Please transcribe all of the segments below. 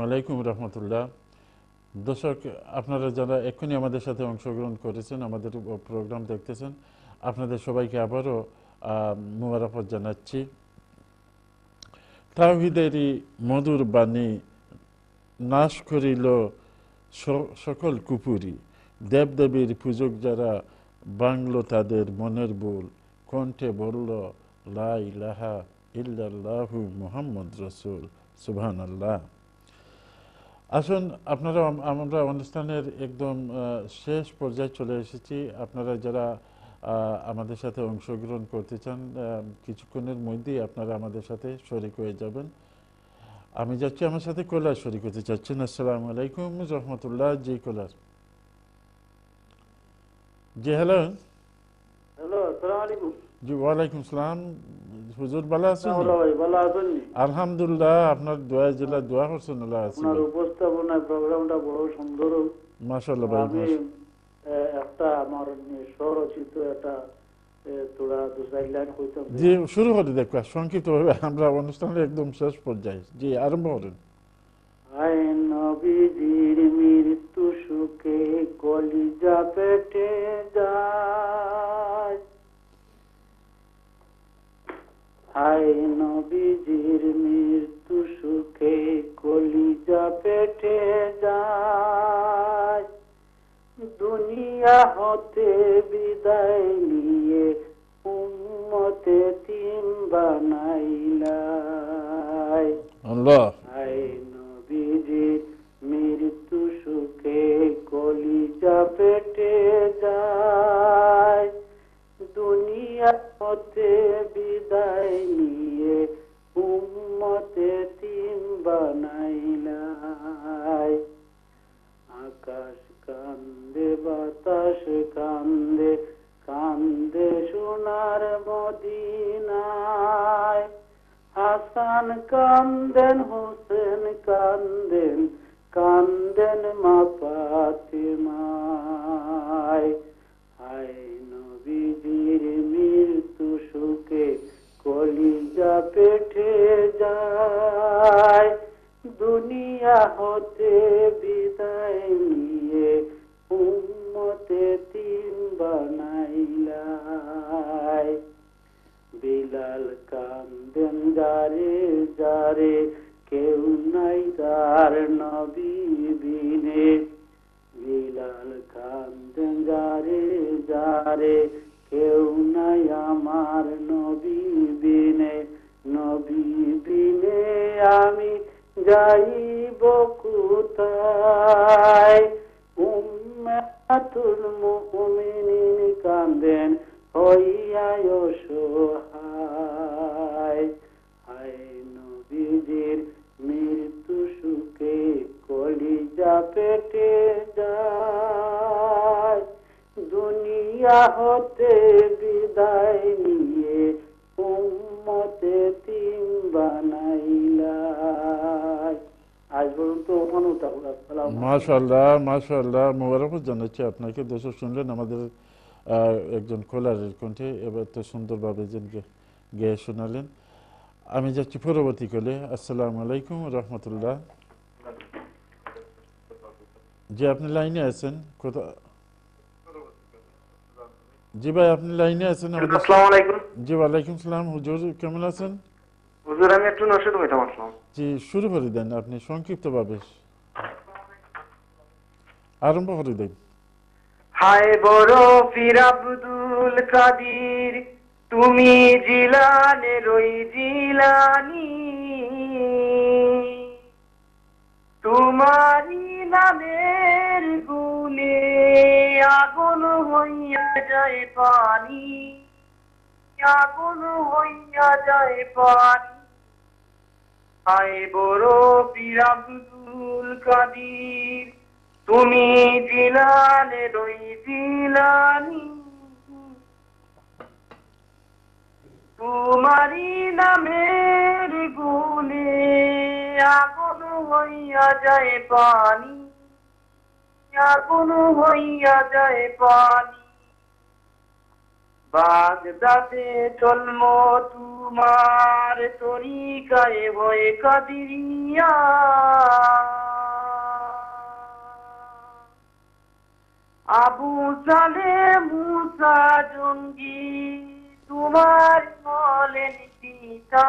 আলাইকুম রহমতুল্লাহ। দর্শক, আপনারা যারা এক্ষুনি আমাদের সাথে অংশগ্রহণ করেছেন, আমাদের প্রোগ্রাম দেখতেছেন, আপনাদের সবাইকে আবারও মোবারকবাদ জানাচ্ছি। তাওহীদেরই মধুর বাণী নাশ করিল সকল কুপুরি, দেবদেবীর পূজক যারা বাংলো তাদের মনের ভুল, কণ্ঠে বলল লা ইলাহা ইল্লাল্লাহু মুহাম্মদ রাসূল, সুবহানাল্লাহ। আসুন, আমরা অনুষ্ঠানের একদম শেষ পর্যায়ে চলে এসেছি। আপনারা যারা আমাদের সাথে অংশগ্রহণ করতে চান, কিছুক্ষণের মধ্যেই আপনারা আমাদের সাথে শরিক হয়ে যাবেন। আমি যাচ্ছি, আমার সাথে কলার শরিক হতে চাচ্ছেন। আসসালামু আলাইকুম রহমতুল্লাহ। জি কলার। জি হ্যালো। হ্যালো, আসসালামু আলাইকুম। জি ওয়ালাইকুম সালাম। হুজুর ভালো আছেন? ভালো আছেন? আলহামদুলিল্লাহ, আপনার দোয়া জেলা দোয়া করছেন। আপনার উপস্থাপনায় প্রোগ্রামটা বড় সুন্দর। মাশাআল্লাহ ভাই। আমি একটা আমার স্বরচিত একটা তোরা দু চার লাইন কইতাম। জি শুরু করে দেখো সংক্ষিপ্তভাবে, আমরা অনুষ্ঠানের একদম শেষ পর্যায়ে। জি আরম্ভ করেন। আয় নবীজির মৃত্যু সুখে কলিজা পেটে যায়, আয় নবীজির মৃত্যু সুখে কলিজা পেটে যায়, দুনিয়া হতে বিদায় নিয়ে উম্মতে তিন বানাইলাই। আল্লাহ। আয় নবীজির মৃত্যু সুখে কলিজা পেটে যায়, দুনিয়া হতে বিদায় নিয়ে উম্মতে তিন বানাইলাই। আকাশ কান্দে, বাতাস কান্দে, কান্দে সোনার মদিনায়, হাসান কান্দেন, হোসেন কান্দেন, কান্দেন মা ফাতেমায়। হায় নবীজির মৃত্যু সুখে কলিজা পেটে যায়, দুনিয়া হতে বিদায় নিয়ে উম্মতে তিন বানাইলাই। বিলাল কান্দেন যারে যারে, কেউ নাই তার নবী বিনে, বিলাল কান্দেন যারে যারে, কেউ নাই আমার নবী বিনে, নবী বিনে আমি যাইব কোথায়। উম্মাতুল মুমিনিন কান্দেন হইয়া অসহায়, হায় নবীজির মৃত্যু সুখে কলিজা পেটে যায়, দুনিয়া হতে বিদায় নিয়ে উম্মতে তিন বানাইলাই। আজ পর্যন্ত মাশাআল্লাহ মাশাআল্লাহ, মোবারকবাদ জানাচ্ছি আপনাকে। দর্শক শুনলেন আমাদের একজন কোলারের কণ্ঠে, এবার তো সুন্দরভাবে গেয়ে শোনালেন। আমি যাচ্ছি পরবর্তী কলে। আসসালামু আলাইকুম রহমতুল্লাহ। জি আপনি লাইনে আছেন? জি ভাই আপনি লাইনে আছেন আমাদের? আসসালামু আলাইকুম। জি ওয়ালাইকুম সালাম। হুজুর কেমন আছেন? হুজুর আমি একটু নশীদ হইতাম আসলাম। জি শুরু করে দেন আপনি সংক্ষিপ্তভাবে আরম্ভ করে দেন। হায় বড় পীর আব্দুল কাদির, তুমি জিলানের ওই জিলানি, তোমারি নামের গুণে আগুন হইয়া যায় পানি, আগুন হইয়া যায় পানি। হায় বড় পীর আব্দুল কাদির, তুমি জিলানের ওই জিলানি, তোমারি নামের গুণে আগুন হইয়া যায় পানি, আগুন হইয়া যায় পানি। বাগদাদে জন্ম তোমার, তরিকায় ভয় কাদিরিয়া, আবু সালে মুসা জঙ্গি তোমার হলেন পিতা,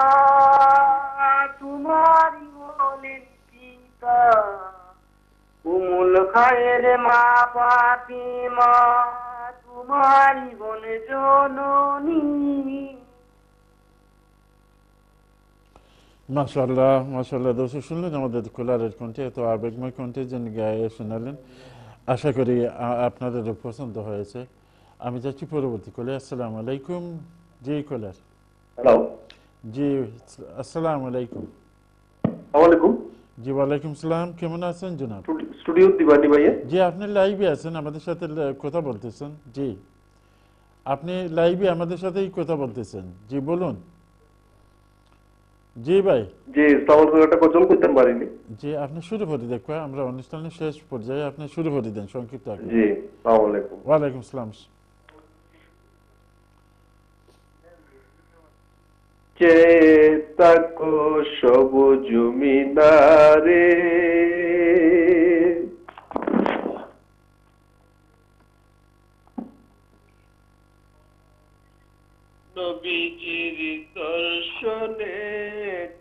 তোমারই হলেন পিতা। উমুল খায়ের মা ফাতিমা তোমারই বলে জননী। মাশাআল্লাহ মাশাআল্লাহ, দর্শক শুনলেন আমাদের কোলারের কণ্ঠে, এত আবেগময় কণ্ঠে যিনি গায়ে শোনালেন। আশা করি আপনাদেরও পছন্দ হয়েছে। আমি যাচ্ছি পরবর্তী কলে। আসসালামু আলাইকুম। জি কোলার। হ্যালো, জি আসসালামু আলাইকুম। আসসালামাইকুম। জি ওয়ালাইকুম সালাম, কেমন আছেন জনাব? স্টুডিও দিবানি ভাইয়া। জি আপনি লাইভে আছেন, আমাদের সাথে কথা বলতেছেন। জি আপনি লাইভে আমাদের সাথেই কথা বলতেছেন। জি বলুন। জি ভাই। জি আসসালামু একটা কোশ্চেন করতে পারিনি। জি আপনি শুরু করে দেখবা, আমরা অনুষ্ঠানের শেষ পর্যায়ে, আপনি শুরু করে দেন সংক্ষিপ্ত আকারে। জি আসসালামু আলাইকুম। ওয়ালাইকুম আসসালাম। চেতাকো সবুজ মিনারে, নবীজির দর্শনে,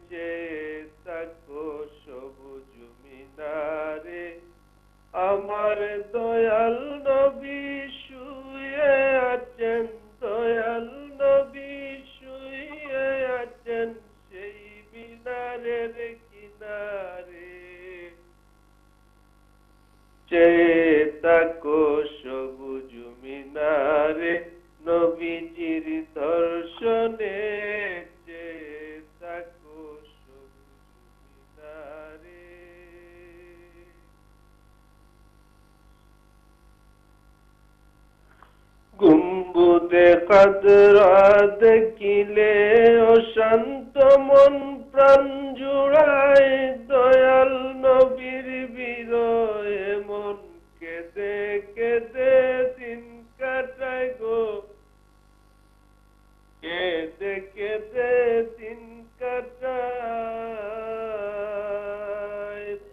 চেতাকো সবুজ মিনারে, আমার দয়াল নবী শুয়ে আছেন, দয়াল নবী শুয়ে আছেন সেই মিনারের কিনারে। চেতাকো সবুজ মিনারে, নবীজির দর্শনে, চেতাকো সবুজ মিনারে। গুম্বুদে কদরা দেখিলে অশান্ত মন প্রাণ জুড়ায়, দয়াল নবীর বিরহে মন কেঁদে কেঁদে দিন কাটায় গো, কেঁদে কেঁদে দিন কাটায়।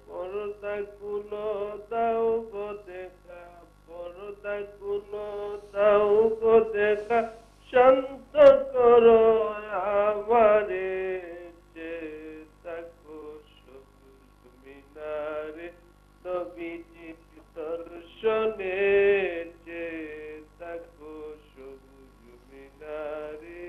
পর্দা গুলো দাও গো দেখা, পর্দা গুলো দাও গো দেখা, শান্ত করো আমারে। চেতাকো সবুজ মিনারে, নবীজির দর্শনে, চেতাকো সবুজ মিনারে।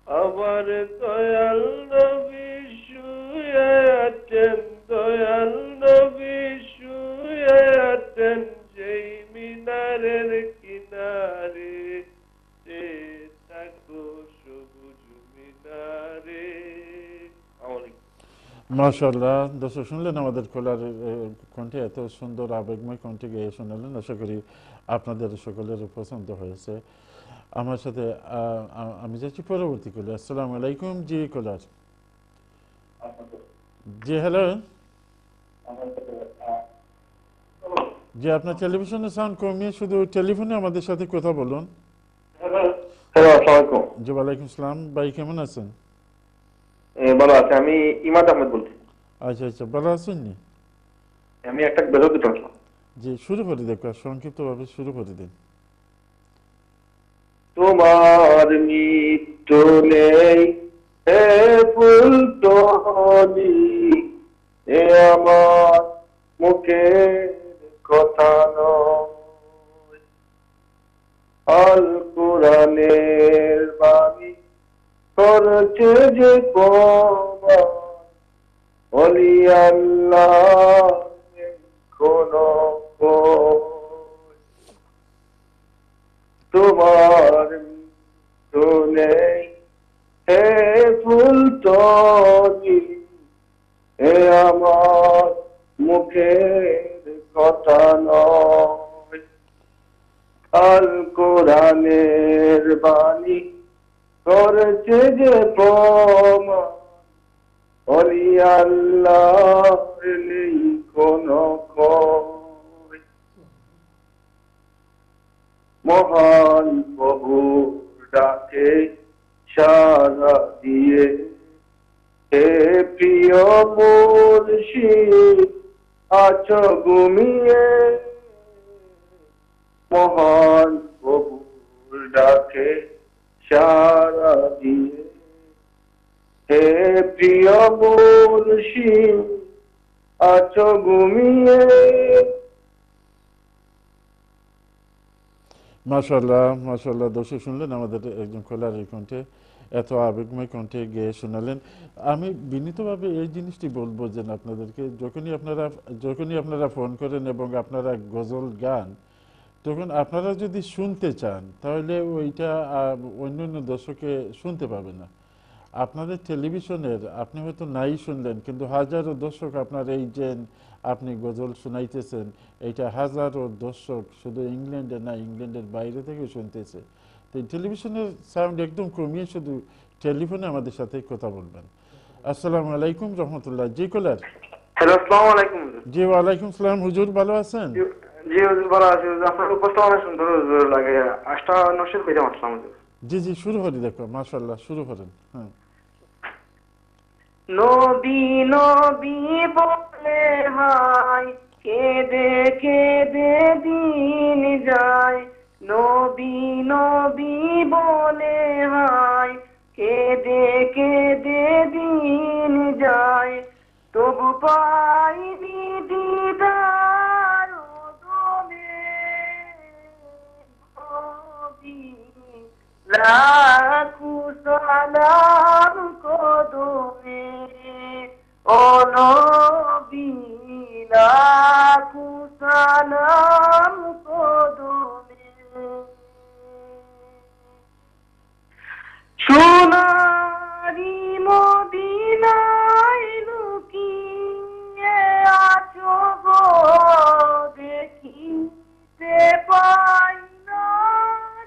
আমার দয়াল নবী শুয়ে আছেন, দয়াল নবী শুয়ে আছেন সেই মিনারের কিনারে, চেতাকো সবুজ মিনারে। মাশাআল্লাহ, দর্শক শুনলেন আমাদের কোলার কণ্ঠে, এত সুন্দর আবেগময় কণ্ঠে গেয়ে শোনালেন। আশা করি আপনাদের সকলের পছন্দ হয়েছে। আমার সাথে আমি যাচ্ছি পরবর্তী কোলে। আসসালামু আলাইকুম। জি কোলার। জি হ্যালো। জি আপনার টেলিভিশনের সাউন্ড কমিয়ে শুধু টেলিফোনে আমাদের সাথে কথা বলুন। হ্যালো, আসসালামু আলাইকুম। জি ওয়ালাইকুম সালাম। ভাই কেমন আছেন? ভালো আছে, আমি ইমাদ আহমেদ বলছি। আচ্ছা আচ্ছা, ভালো আছেন নি? আমি একটা বেরো দিতে আসলাম। জি শুরু করে দেখো, সংক্ষিপ্তভাবে শুরু করে দিন। তোমার মৃত্যু নেই হে ফুলটনি, এ আমার মুখের কথা নয়, আল কোরআনের বাণী করছে যে প্রমাণ, ওলি আল্লাহ কোনো তোমার মৃত্যু নেই হে ফুলটনি, এ আমার মুখের কথা নয়, আল কোরআনের বাণী করেছে যে প্রমাণ, ওলি আল্লাহ নেই কোনো কয়। মহান প্রভুর ডাকে সাড়া দিয়ে, হে প্রিয় মুর্শিদ আছো ঘুমিয়ে, মহান প্রভুর ডাকে সারা দিয়ে, হে প্রিয় মুর্শি আছো ঘুমিয়ে। মাশাআল্লাহ মাশাআল্লাহ, দর্শক শুনলেন আমাদের একজন কলারের কণ্ঠে, এত আবেগময় কণ্ঠে গেয়ে শোনালেন। আমি বিনীতভাবে এই জিনিসটি বলবো যে আপনাদেরকে, যখনই আপনারা ফোন করেন এবং আপনারা গজল গান, তখন আপনারা যদি শুনতে চান তাহলে ওইটা অন্য অন্য দর্শকে শুনতে পাবে না। আপনাদের টেলিভিশনের আপনি হয়তো নাই শুনলেন, কিন্তু হাজারো দর্শক আপনার এই যে আপনি গজল শোনাইতেছেন, এইটা হাজারো দর্শক শুধু ইংল্যান্ডে না, ইংল্যান্ডের বাইরে থেকে শুনতেছে। তো টেলিভিশনের সাউন্ড একদম কমিয়ে শুধু টেলিফোনে আমাদের সাথে কথা বলবেন। আসসালামু আলাইকুম রহমতুল্লাহ। জি কলার। হ্যালো, আসসালামু আলাইকুম। জি ওয়ালাইকুম সালাম হুজুর, ভালো আছেন? জি হুজুর, ভালো আছি হুজুর। আপনার উপস্থিত অনেক সুন্দর হুজুর লাগে। আষ্টা নসির পেতে আসলাম হুজুর। জি জি, শুরু করি, দেখো মাশাআল্লাহ, শুরু করেন। হ্যাঁ। নবী নবী বলে হায়, কেঁদে কেঁদে দিন যায়। নবী নবী বলে হায়, কেঁদে কেঁদে দিন যায়। তবু পাইনি দিদার দোলে নবী, লাখু সালাম কদমে ও নবী, লাখু সালাম কদমে। সোনারি মদিনায় লুকিয়ে আছো গো, দেখিতে পাই না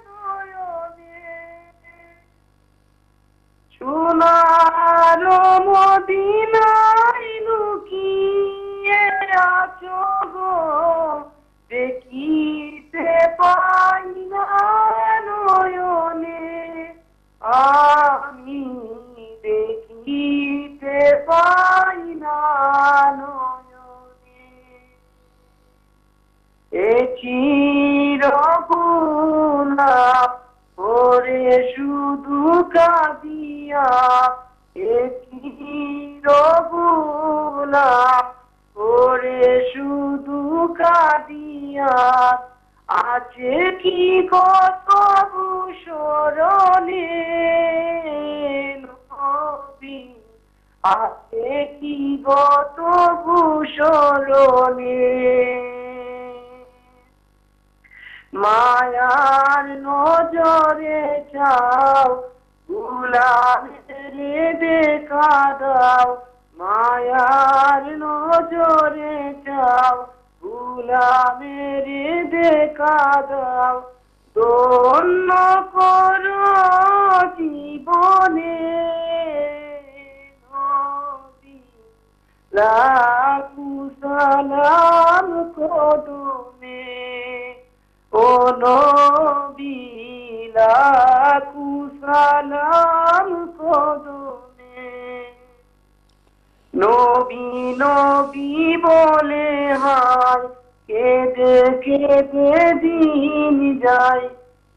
নয়নে। সোনার মদিনায় লুকিয়ে আছো গো, দেখিতে পাই না নয়নে। আমি দেখিতে পাই না নয়নে। এ চিরগুলাপ ওরে শুধু কাঁদিয়া, এ চিরগুলাপ ওরে শুধু কাঁদিয়া, আছে কি কত ভূষরণে নবী, আছে কি গত ভূষরণে। মায়ার নজরে চাও, গুলামের দেখা দাও। মায়ার নজরে চাও, গুলামের দেখা দাও। ধন্য করো জীবনে নবী, লাখু সালাম কদমে ও নবী, লাখু সালাম কদমে। নবী নবী বলে হায়, কেঁদে কেঁদে দিন যায়।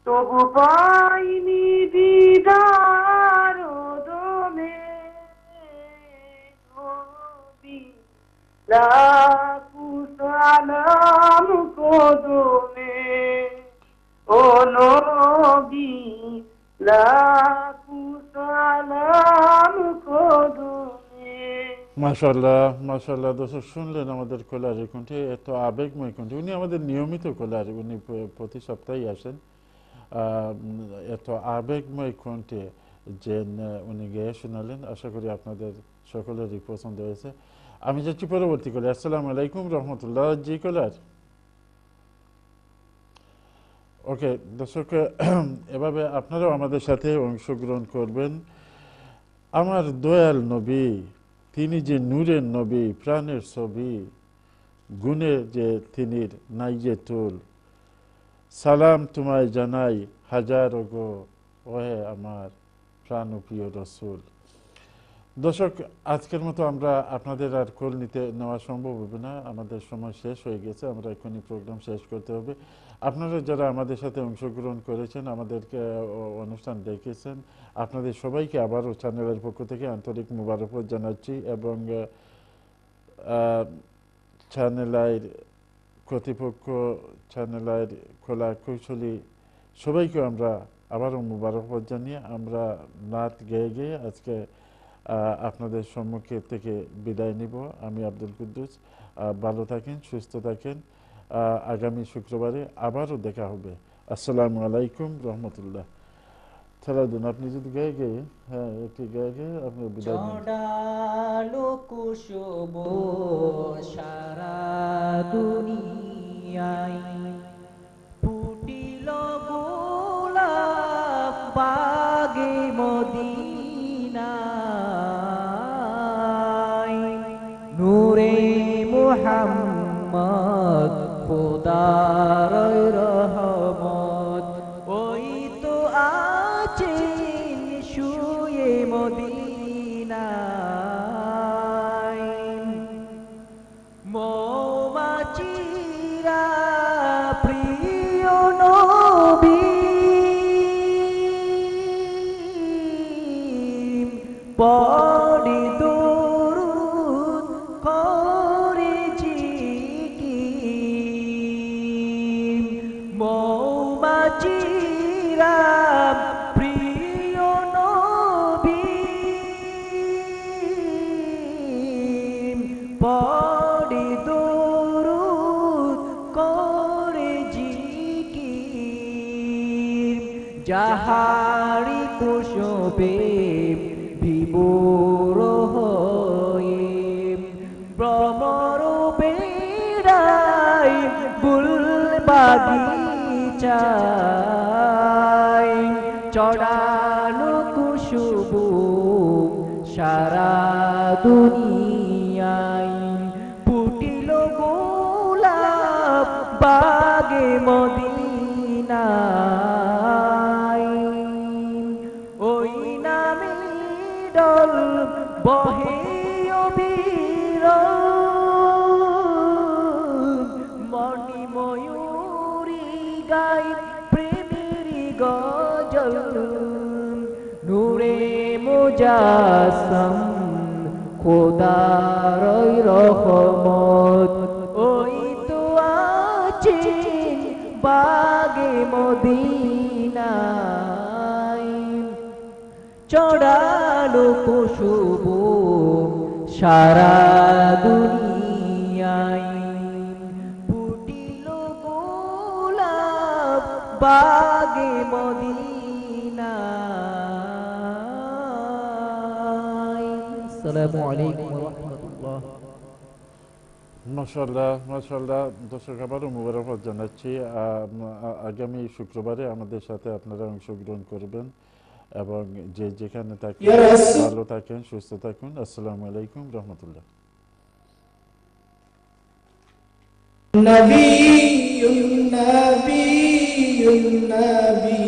তবু পাইনি দিদার দমে নবী, লাখু সালাম কদমে ও নবী, লাখু সালাম কদমে। মাশাআল্লাহ মাশাআল্লাহ, দর্শক শুনলেন আমাদের কলারের কণ্ঠে, এত আবেগময় কণ্ঠে। উনি আমাদের নিয়মিত কলার, উনি প্রতি সপ্তাহেই আসেন। এত আবেগময় কণ্ঠে যে উনি গেয়ে শোনালেন, আশা করি আপনাদের সকলেরই পছন্দ হয়েছে। আমি যাচ্ছি পরবর্তী কলে। আসসালামু আলাইকুম রহমতুল্লাহ। জি কলার। ওকে দর্শক, এভাবে আপনারাও আমাদের সাথে অংশগ্রহণ করবেন। আমার দয়াল নবী, তিনি যে নূরের নবী, প্রাণের ছবি, গুণে যে তিনি নাই যে তুল। সালাম তোমায় জানাই হাজার গো, ওহে আমার প্রাণপ্রিয় রসুল। দর্শক, আজকের মতো আমরা আপনাদের আর কল নিতে নেওয়া সম্ভব হবে না, আমাদের সময় শেষ হয়ে গেছে, আমরা এখনই প্রোগ্রাম শেষ করতে হবে। আপনারা যারা আমাদের সাথে অংশগ্রহণ করেছেন, আমাদেরকে অনুষ্ঠান দেখেছেন, আপনাদের সবাইকে আবারও চ্যানেলের পক্ষ থেকে আন্তরিক মোবারকবাদ জানাচ্ছি এবং চ্যানেলের কর্তৃপক্ষ, চ্যানেলের কলা কৌশলী সবাইকে আমরা আবারও মোবারকবাদ জানিয়ে আমরা নাত গেয়ে গিয়ে আজকে আপনাদের সম্মুখে থেকে বিদায় নিব। আমি আব্দুল কুদ্দুস, ভালো থাকেন, সুস্থ থাকেন, আগামী শুক্রবারে আবারও দেখা হবে। আসসালামু আলাইকুম রহমতুল্লাহ। ছাড়াদুন, আপনি যদি গায়ে গিয়ে, হ্যাঁ একটি গায়ে গিয়ে আপনি বিদায় নিন। চড়ালো কুশুম সারা দুনিয়ায়, ফুটিল গোলাপ বাগে মদিনায়, নূরে মুহাম্মদ খোদার রহমত, ওই তো আছেন শুয়ে মদিনায়। মৌমাছিরা প্রিয় নবী পড়ে দরুদ করে জিকির, মৌমাছিরা প্রিয় নবী পড়ে দরুদ করে জিকির, যাহারি কুশবে বিভোর হয়ে ভ্রমর বেড়াই ফুল বাগিচায়, চড়ানো কুশুম সারা দুনিয়ায়, ফুটিল গোলাপ বাগে মদিনায়, ওই নামে ডল বহে অবিরল, মণি ময়ূরী গাই প্রেমের গজল, নূরে মুজাসসাম খোদার রহমত, ওই তো আছেন বাগে মদিনায়। চড়ালো কুশুম সারা দুনিয়ায়, ফুটিল গোলাপ বাগে মদিনায়। আসসালামু আলাইকুম ওয়া রাহমাতুল্লাহ। মাশাআল্লাহ, মাশাআল্লাহ। দর্শক, আবারও মোবারকবাদ জানাচ্ছি। আগামী শুক্রবারে আমাদের সাথে আপনারা অংশগ্রহণ করবেন এবং যে যেখানে থাকেন ভালো থাকেন, সুস্থ থাকুন। আসসালামু আলাইকুম রহমতুল্লাহ। নবী নবী নবী